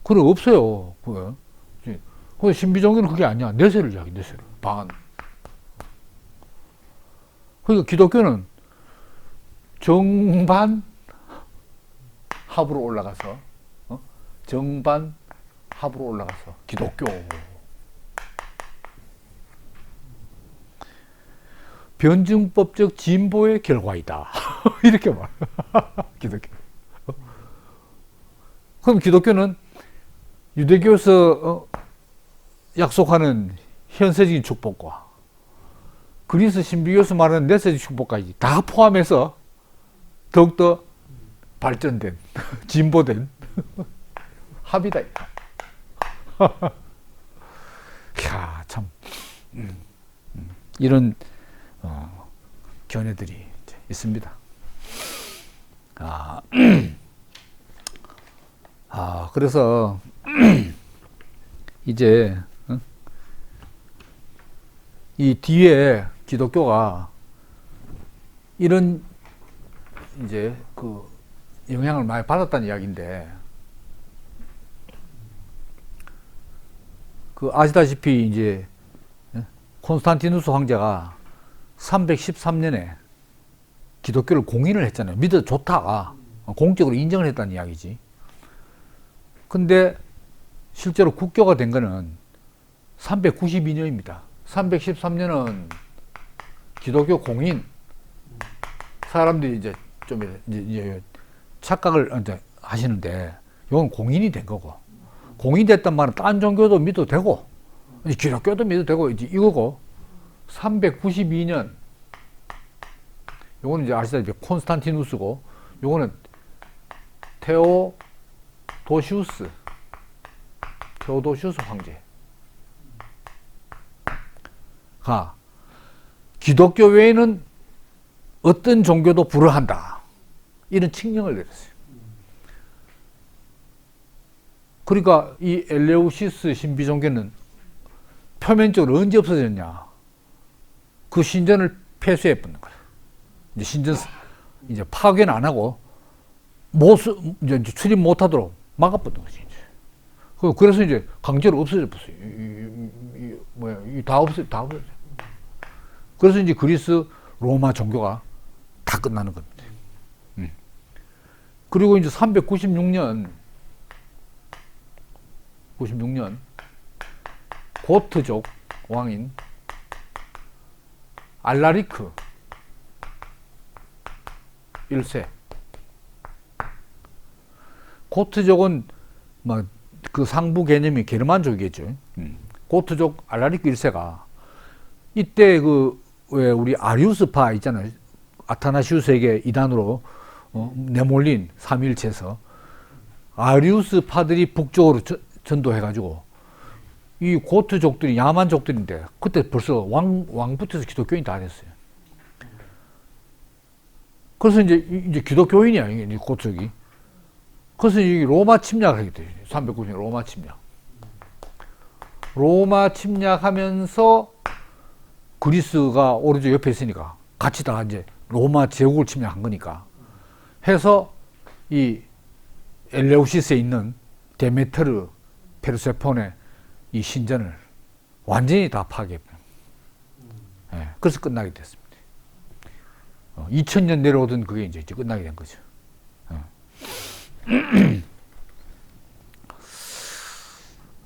[SPEAKER 1] 그런 거 없어요. 그 신비종교는 그게 아니야. 내세를 이야기, 내세를. 반. 그러니까 기독교는 정반 합으로 올라가서, 정반 합으로 올라가서 기독교. 변증법적 진보의 결과이다. 이렇게 말. 기독교. 그럼 기독교는 유대교에서 약속하는 현세적인 축복과 그리스 신비교에서 말하는 내세적 축복까지 다 포함해서 더욱더 발전된, 진보된 합이다. 이야, 참 이런 견해들이 있습니다. 그래서 이제 이 뒤에 기독교가 이런 이제 그 영향을 많이 받았다는 이야기인데, 그 아시다시피 이제 콘스탄티누스 황제가 313년에 기독교를 공인을 했잖아요. 믿어도 좋다. 공적으로 인정을 했다는 이야기지. 근데 실제로 국교가 된 거는 392년입니다. 313년은 기독교 공인, 사람들이 이제 좀 이제 착각을 이제 하시는데, 이건 공인이 된 거고, 공인됐단 말은 딴 종교도 믿어도 되고, 기독교도 믿어도 되고, 이거고, 392년, 요거는 이제 아시다시피 콘스탄티누스고, 요거는 테오도시우스 황제가 기독교 외에는 어떤 종교도 불허한다, 이런 칙령을 내렸어요. 그러니까 이 엘레우시스 신비종교는 표면적으로 언제 없어졌냐? 그 신전을 폐쇄해 버린 거야. 이제 신전 이제 파괴는 안 하고 이제 출입 못하도록 막아버린 거지. 그래서 이제 강제로 없어져 버렸어요. 다 없어져. 그래서 이제 그리스 로마 종교가 다 끝나는 겁니다. 그리고 이제 396년 고트족 왕인 알라리크 1세. 고트족은 막 그 상부 개념이 게르만족이겠죠. 고트족 알라리크 1세가 이때 왜 우리 아리우스파 있잖아요. 아타나시우스에게 이단으로 내몰린 삼위일체에서 아리우스파들이 북쪽으로 전도해가지고 이 고트족들이 야만족들인데 그때 벌써 왕부터서 기독교인이 다 됐어요. 그래서 이제 기독교인이야, 이게 고트족이. 그래서 이 로마 침략하게 돼요. 390년 로마 침략. 로마 침략하면서 그리스가 오른쪽 옆에 있으니까 같이 다 이제 로마 제국을 침략한 거니까 해서 이 엘레우시스에 있는 데메테르 페르세폰의 이 신전을 완전히 다 파괴했어요. 그래서 끝나게 됐습니다. 2000년 내려오던 그게 이제 끝나게 된 거죠.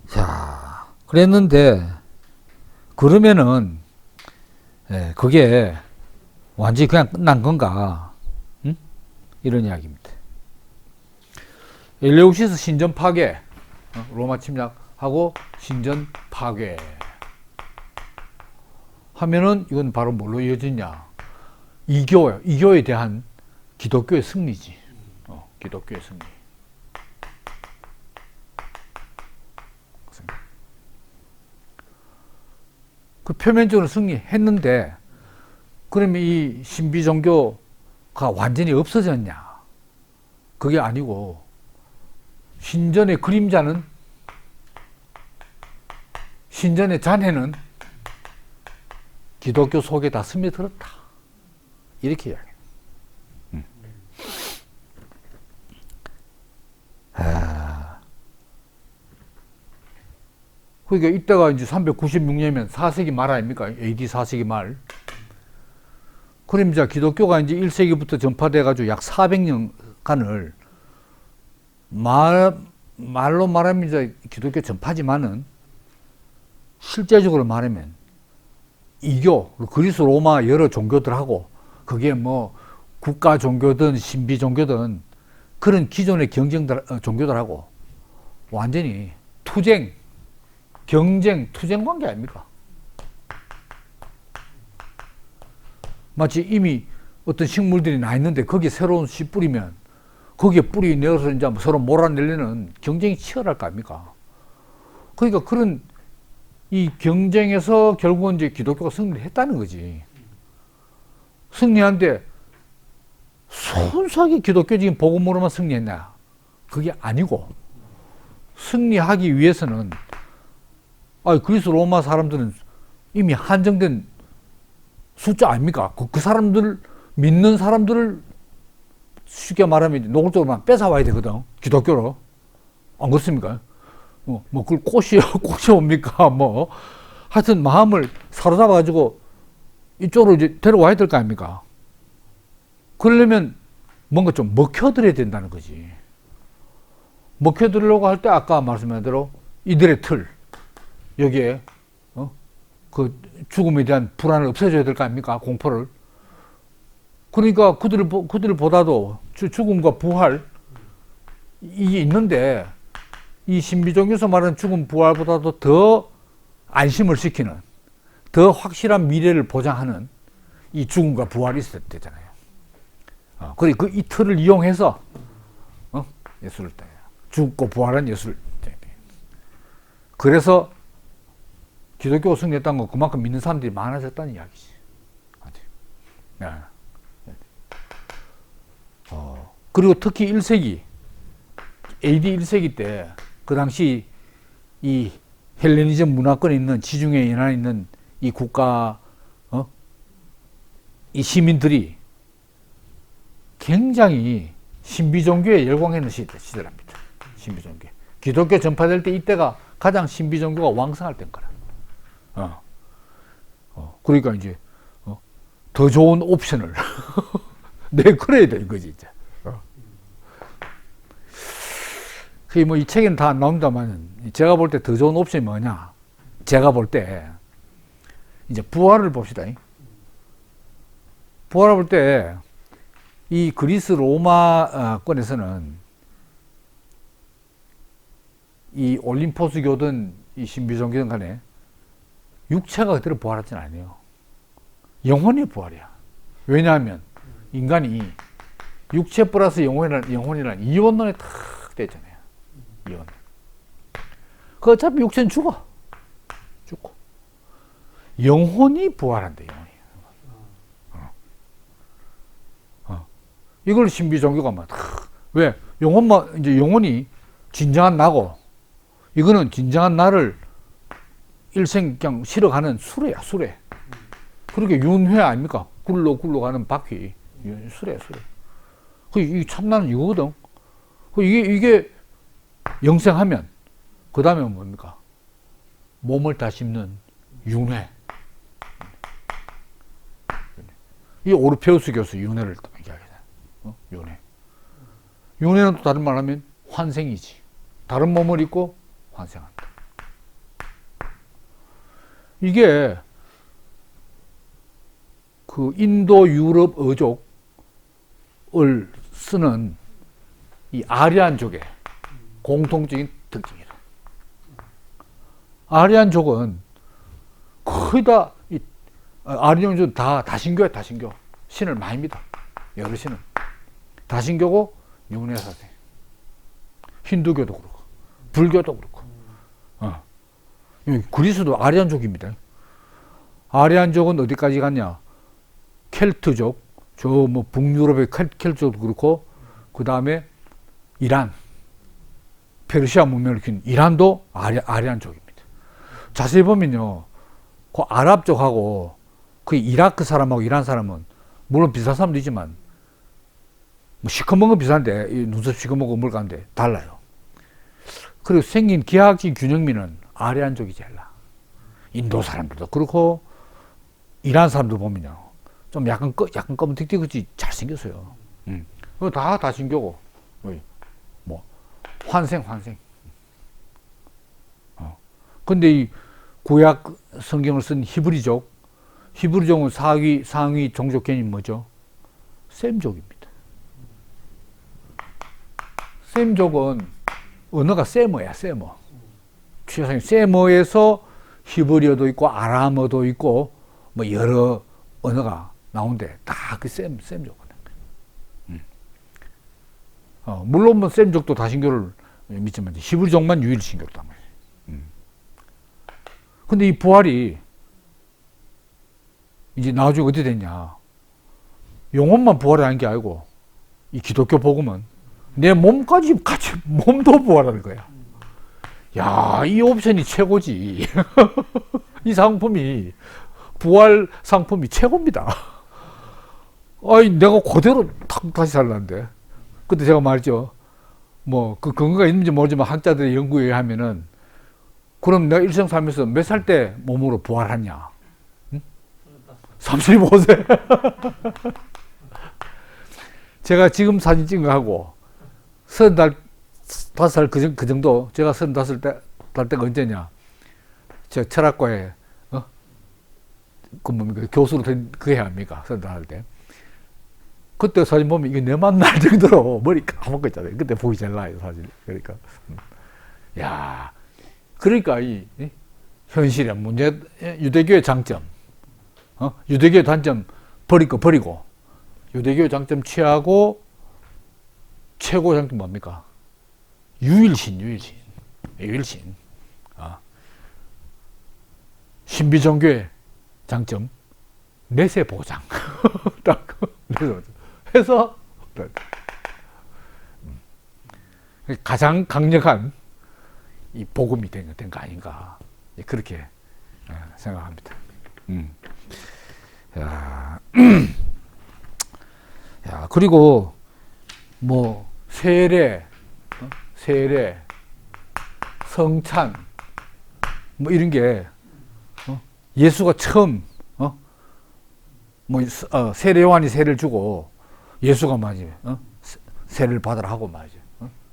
[SPEAKER 1] 자, 그랬는데 그러면은 그게 완전히 그냥 끝난 건가? 이런 이야기입니다. 엘레우시스 신전 파괴, 로마 침략하고 신전 파괴 하면은 이건 바로 뭘로 이어지냐? 이교에 대한 기독교의 승리지. 기독교의 승리. 그 표면적으로 승리했는데, 그러면 이 신비 종교가 완전히 없어졌냐? 그게 아니고, 신전의 그림자는, 신전의 잔해는 기독교 속에 다 스며들었다. 이렇게 이야기해요. 그러니까 이때가 이제 396년이면 4세기 말 아닙니까? AD 4세기 말. 그럼 이제 기독교가 이제 1세기부터 전파돼가지고 약 400년간을 말로 말하면 이제 기독교 전파지만은 실제적으로 말하면 이교, 그리스 로마 여러 종교들하고 그게 뭐 국가 종교든 신비 종교든 그런 기존의 종교들하고 완전히 투쟁 관계 아닙니까? 마치 이미 어떤 식물들이 나 있는데 거기에 새로운 씨 뿌리면 거기에 뿌리 내어서 이제 서로 몰아내려는 경쟁이 치열할 거 아닙니까? 그러니까 그런 이 경쟁에서 결국은 이제 기독교가 승리를 했다는 거지. 승리한데 순수하게 기독교적인 복음으로만 승리했냐? 그게 아니고 승리하기 위해서는 그리스 로마 사람들은 이미 한정된 숫자 아닙니까? 그 사람들 믿는 사람들을 쉽게 말하면 노골적으로만 뺏어와야 되거든. 기독교로. 안 그렇습니까? 그걸 꼬시옵니까? 하여튼 마음을 사로잡아가지고 이쪽으로 이제 데려와야 될 거 아닙니까? 그러려면 뭔가 좀 먹혀들어야 된다는 거지. 먹혀들으려고 할 때 아까 말씀한 대로 이들의 틀, 여기에, 그 죽음에 대한 불안을 없애줘야 될 거 아닙니까? 공포를. 그러니까 그들보다도 죽음과 부활, 이게 있는데, 이 신비종교에서 말하는 죽음 부활보다도 더 안심을 시키는, 더 확실한 미래를 보장하는 이 죽음과 부활이 있어야 되잖아요. 그리고 이 틀을 이용해서, 예수를 때, 죽고 부활한 예수를 때. 그래서 기독교가 승리했다는 건 그만큼 믿는 사람들이 많아졌다는 이야기지. 네. 그리고 특히 1세기, AD 1세기 때, 그 당시 이 헬레니즘 문화권에 있는 지중해 연안에 있는 이 국가, 이 시민들이 굉장히 신비종교에 열광하는 시대랍니다. 신비종교. 기독교 전파될 때 이때가 가장 신비종교가 왕성할 때인 거라. 그러니까 이제, 더 좋은 옵션을 내걸어야 되는 거지, 이제. 이 책에는 다 안 나온다만, 제가 볼 때 더 좋은 옵션이 뭐냐? 제가 볼 때, 이제 부활을 봅시다. 부활을 볼 때, 이 그리스 로마권에서는 이 올림포스교든 이 신비종교든 간에 육체가 그대로 부활하진 않아요. 영혼이 부활이야. 왜냐하면 인간이 육체 플러스 영혼이라는 이원론에 탁 돼 있잖아요. 이원. 그 어차피 육체는 죽고 영혼이 부활한대. 영혼이. 이걸 신비종교가 왜 영혼이 진정한 나고 이거는 진정한 나를 일생 그냥 실어가는 수레야, 수레. 그렇게 윤회 아닙니까? 굴러 가는 바퀴. 수레. 이 참나는 이거거든. 이게 영생하면, 그 다음에 뭡니까? 몸을 다시 입는 윤회. 이 오르페우스 교수 윤회를 이야기하잖아요. 윤회. 윤회는 또 다른 말 하면 환생이지. 다른 몸을 입고 환생한다. 이게 그 인도 유럽 어족을 쓰는 이 아리안족의 공통적인 특징이다. 아리안족은 거의 다 아리안족은 다 다신교야, 다신교. 신을 많이 믿어. 여러 신을. 다신교고 영혼의 사세. 힌두교도 그렇고, 불교도 그렇고. 그리스도 아리안족입니다. 아리안족은 어디까지 갔냐? 켈트족, 저 뭐 북유럽의 켈트족도 그렇고, 그 다음에 이란, 페르시아 문명을 일으킨 이란도 아리안족입니다. 자세히 보면요, 그 아랍족하고 그 이라크 사람하고 이란 사람은 물론 비슷한 사람도 있지만 뭐 시커먼 건 비슷한데 눈썹 시커먼 거 물가인데 달라요. 그리고 생긴 기하학적 균형미는 아리안족이 제일 나. 인도 사람들도 그렇고 이란 사람들 보면요 좀 약간 검은틱틱같이 잘생겼어요. 그거 다 신교고 뭐 환생. 근데 이 구약 성경을 쓴 히브리족은 상위 종족 개념이 뭐죠? 셈족입니다. 셈족은 언어가 세머야, 세머. 세머에서 히브리어도 있고 아람어도 있고 뭐 여러 언어가 나오는데 다 그 셈족이거든요. 물론 뭐 셈족도 다신교를 믿지만 히브리족만 유일 신교다. 근데 이 부활이 이제 나중에 어떻게 됐냐? 영혼만 부활이 아닌 게 아니고 이 기독교 복음은 내 몸까지 같이 몸도 부활하는 거야. 야, 이 옵션이 최고지. 이 상품이 부활 상품이 최고입니다. 아니 내가 그대로 다시 살라는데. 그때 제가 말했죠. 뭐 그 근거가 있는지 모르지만 학자들의 연구에 의하면은 그럼 내가 일생 살면서 몇 살 때 몸으로 부활하냐? 35세. 제가 지금 사진 찍은 거하고 35살 그 정도, 제가 35살 때가 언제냐? 제가 철학과에, 교수로 된 그 해 아닙니까? 35살 때. 그때 사진 보면 이게 내 만날 정도로 머리 까먹고 있잖아요. 그때 보기 제일 나아요, 사진. 그러니까. 야, 그러니까 이 현실의 문제, 유대교의 장점, 유대교의 단점 버리고, 유대교의 장점 취하고, 최고 장점 뭡니까? 유일신. 신비종교의 장점, 내세 보장. 딱, 해서, 가장 강력한 이 복음이 된 거 아닌가. 그렇게 생각합니다. 야, 그리고, 뭐, 세례, 성찬, 뭐 이런 게, 예수가 처음, 세례 요한이 세례를 주고, 예수가 말이지, 세례를 받으라 하고 말이죠.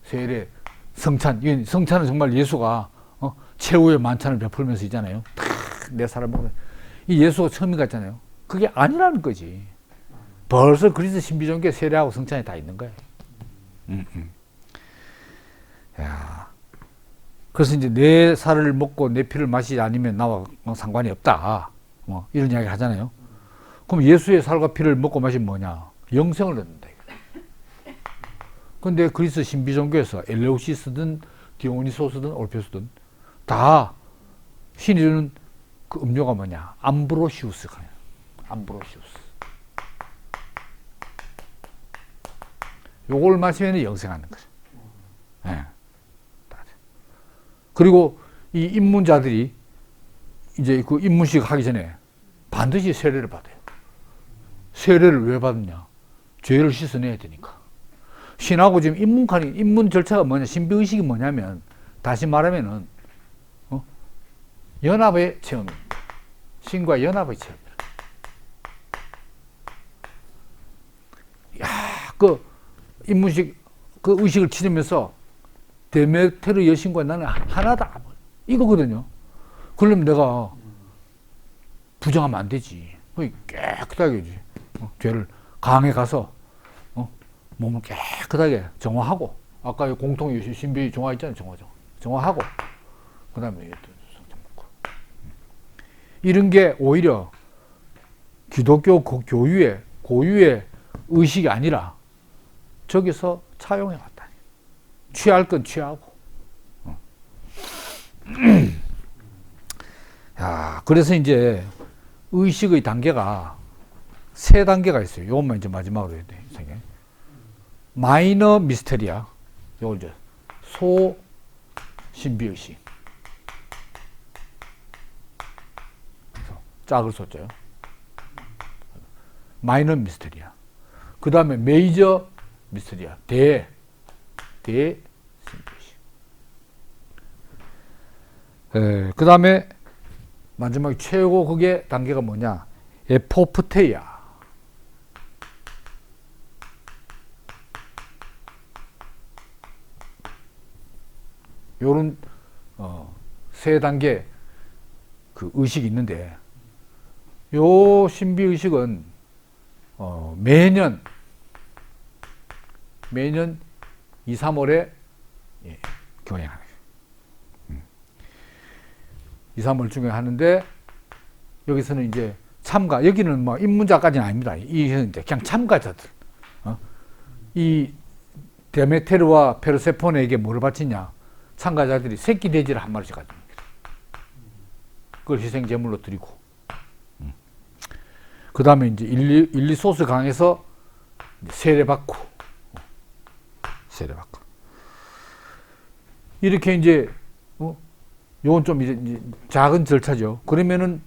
[SPEAKER 1] 세례, 성찬은 정말 예수가, 최후의 만찬을 베풀면서 있잖아요. 내 사람 보면. 이 예수가 처음인 것 같잖아요. 그게 아니라는 거지. 벌써 그리스도 신비종교에 세례하고 성찬이 다 있는 거예요. 야, 그래서 이제 내 살을 먹고 내 피를 마시지 않으면 나와 상관이 없다. 뭐 이런 이야기를 하잖아요. 그럼 예수의 살과 피를 먹고 마시면 뭐냐? 영생을 얻는다. 근데 그리스도 신비종교에서 엘레우시스든 디오니소스든 올페스든 다 신이 주는 그 음료가 뭐냐? 암브로시우스가. 암브로시우스. 요걸 마시면 영생하는 거죠. 네. 그리고 이 입문자들이 이제 그 입문식 하기 전에 반드시 세례를 받아요. 세례를 왜 받느냐? 죄를 씻어내야 되니까. 신하고 지금 입문 절차가 뭐냐? 신비의식이 뭐냐면, 다시 말하면은, 연합의 체험입니다. 신과 연합의 체험입니다. 야, 그 입문식, 그 의식을 치르면서 데메테르 여신과 나는 하나다. 이거거든요. 그러면 내가 부정하면 안 되지. 깨끗하게, 죄를 강에 가서, 몸을 깨끗하게 정화하고, 아까 공통 신비 정화 있잖아요. 정화하고, 그 다음에 성찬 먹고. 이런 게 오히려 기독교 고유의 의식이 아니라 저기서 차용해 왔다. 취할 건 취하고. 야, 그래서 이제 의식의 단계가 세 단계가 있어요. 요것만 이제 마지막으로 해야 돼. 마이너 미스테리아. 요걸 이제 소 신비의식. 짝을 썼죠. 마이너 미스테리아. 그 다음에 메이저 미스테리아. 신비의식. 그 다음에 마지막 최고 그게 단계가 뭐냐? 에포프테이아. 요런 세 단계 그 의식이 있는데, 요 신비 의식은 매년 2, 3월에 경영하는 2, 3월 중에 하는데, 여기서는 이제 여기는 뭐 입문자까지는 아닙니다. 이제 그냥 참가자들. 이 데메테르와 페르세포네에게 뭐를 바치냐? 참가자들이 새끼 돼지를 한 마리씩 가집니다. 그걸 희생 제물로 드리고, 그 다음에 이제 일리소스 강에서 세례받고, 이렇게 이제 요건 좀 이제 작은 절차죠. 그러면은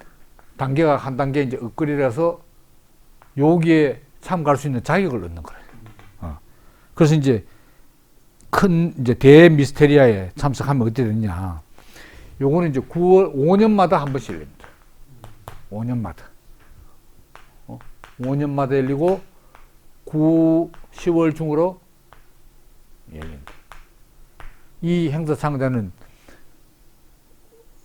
[SPEAKER 1] 단계가 한 단계 이제 up그레이드라서 여기에 참가할 수 있는 자격을 얻는 거예요. 그래서 이제 큰 이제 대미스테리아에 참석하면 어떻게 되냐? 요거는 이제 9월 5년마다 한 번씩 열립니다. 5년마다 열리고 10월 중으로 열립니다. 이 행사 참가자는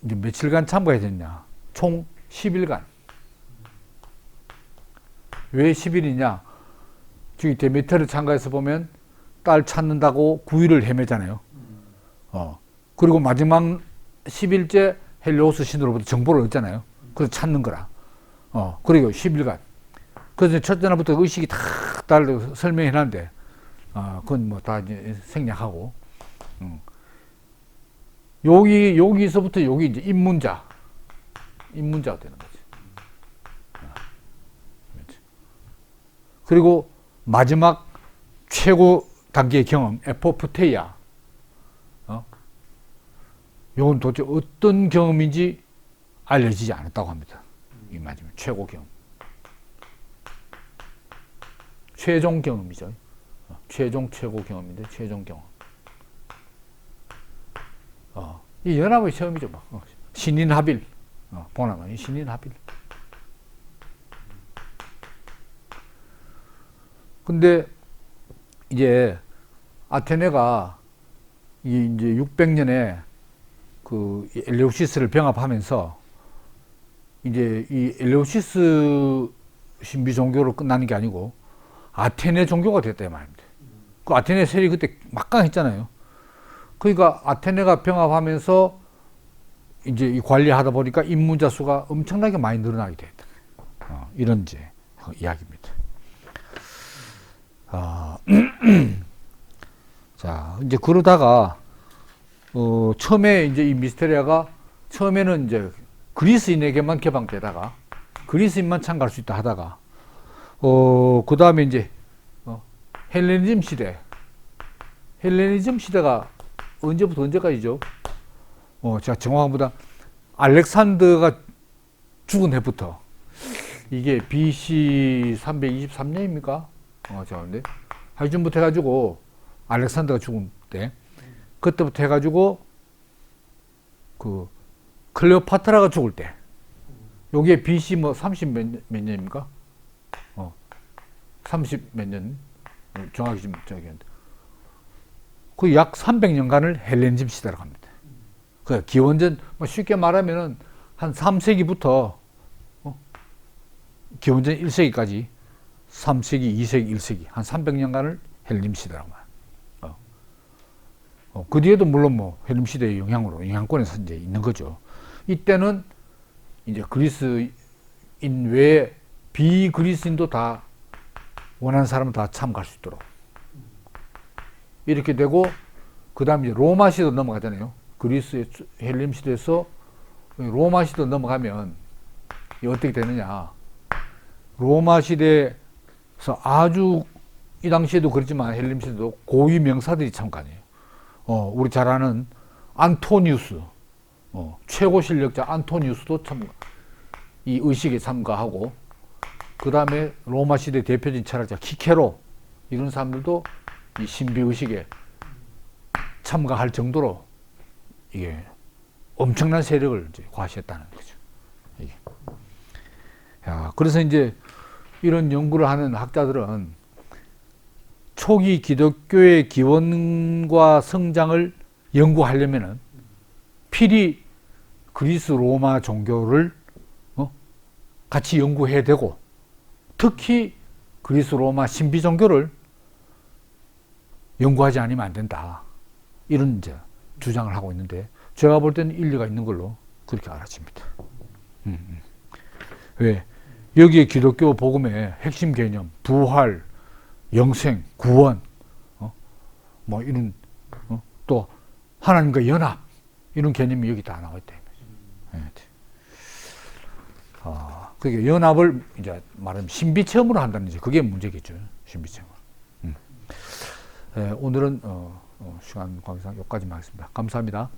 [SPEAKER 1] 이제 며칠간 참가해야 되냐? 총 10일간. 왜 10일이냐? 지금 데메테르 참가해서 보면 딸 찾는다고 9일을 헤매잖아요. 그리고 마지막 10일째 헬리오스 신으로부터 정보를 얻잖아요. 그래서 찾는 거라. 그리고 10일간. 그래서 첫째 날부터 의식이 다 설명해 놨는데, 그건 뭐 다 이제 생략하고. 여기서부터 여기 이제 입문자가 되는 거지. 그리고 마지막 최고 단계의 경험, 에포프테이아. 이건 도대체 어떤 경험인지 알려지지 않았다고 합니다. 이 마지막 최고 경험. 최종 경험이죠. 최고 경험인데, 최종 경험. 이 연합의 시험이죠. 뭐. 신인합일. 보나마니 신인합일. 근데 이제 아테네가 이제 600년에 그 엘레우시스를 병합하면서 이제 이 엘레우시스 신비 종교로 끝나는 게 아니고 아테네 종교가 됐다 이 말입니다. 그 아테네 세력이 그때 막강했잖아요. 그러니까 아테네가 병합하면서 이제 이 관리하다 보니까 입문자 수가 엄청나게 많이 늘어나게 됐다. 이런 이제 이야기입니다. 자, 이제 그러다가 처음에 이제 이 미스테리아가 처음에는 이제 그리스인에게만 개방되다가 그리스인만 참가할 수 있다 하다가 그 다음에 이제 헬레니즘 시대가 언제부터 언제까지죠? 제가 정확한보다 알렉산더가 죽은 해부터 이게 BC 323년입니까? 제가 근데 하여튼부터 해가지고 알렉산더가 죽은 때 그때부터 해가지고 그 클레오파트라가 죽을 때 요게 BC 뭐 30 몇 년입니까? 30 몇 년 정확히 좀 저기 했는데 그 약 300년간을 헬레니즘 시대라고 합니다. 그 기원전 뭐 쉽게 말하면은 한 3세기부터 기원전 1세기까지 3세기, 2세기, 1세기 한 300년간을 헬레니즘 시대라고 말합니다. 그 뒤에도 물론 뭐 헬레니즘 시대의 영향권에서 이제 있는 거죠. 이때는 이제 그리스인 외에 비그리스인도 다 원하는 사람은 다 참가할 수 있도록 이렇게 되고 그 다음에 이제 로마 시대로 넘어가잖아요. 그리스의 헬림 시대에서 로마 시대로 넘어가면 어떻게 되느냐. 로마 시대에서 아주 이 당시에도 그렇지만 헬림 시대도 고위 명사들이 참가해요. 우리 잘 아는 안토니우스, 최고 실력자 안토니우스도 이 의식에 참가하고, 그 다음에 로마 시대 대표적인 철학자 키케로, 이런 사람들도 이 신비 의식에 참가할 정도로 이게 엄청난 세력을 이제 과시했다는 거죠. 이게. 야, 그래서 이제 이런 연구를 하는 학자들은 초기 기독교의 기원과 성장을 연구하려면은 필히 그리스 로마 종교를 같이 연구해야 되고, 특히 그리스 로마 신비 종교를 연구하지 않으면 안 된다. 이런 이제 주장을 하고 있는데, 제가 볼 때는 일리가 있는 걸로 그렇게 알아집니다. 왜? 여기에 기독교 복음의 핵심 개념, 부활, 영생, 구원, 뭐 이런, 또 하나님과 연합, 이런 개념이 여기 다 나와 있다. 그게 연합을 이제 말하면 신비 체험으로 한다는 이제 그게 문제겠죠. 신비 체험. 오늘은 시간 관계상 여기까지만 하겠습니다. 감사합니다.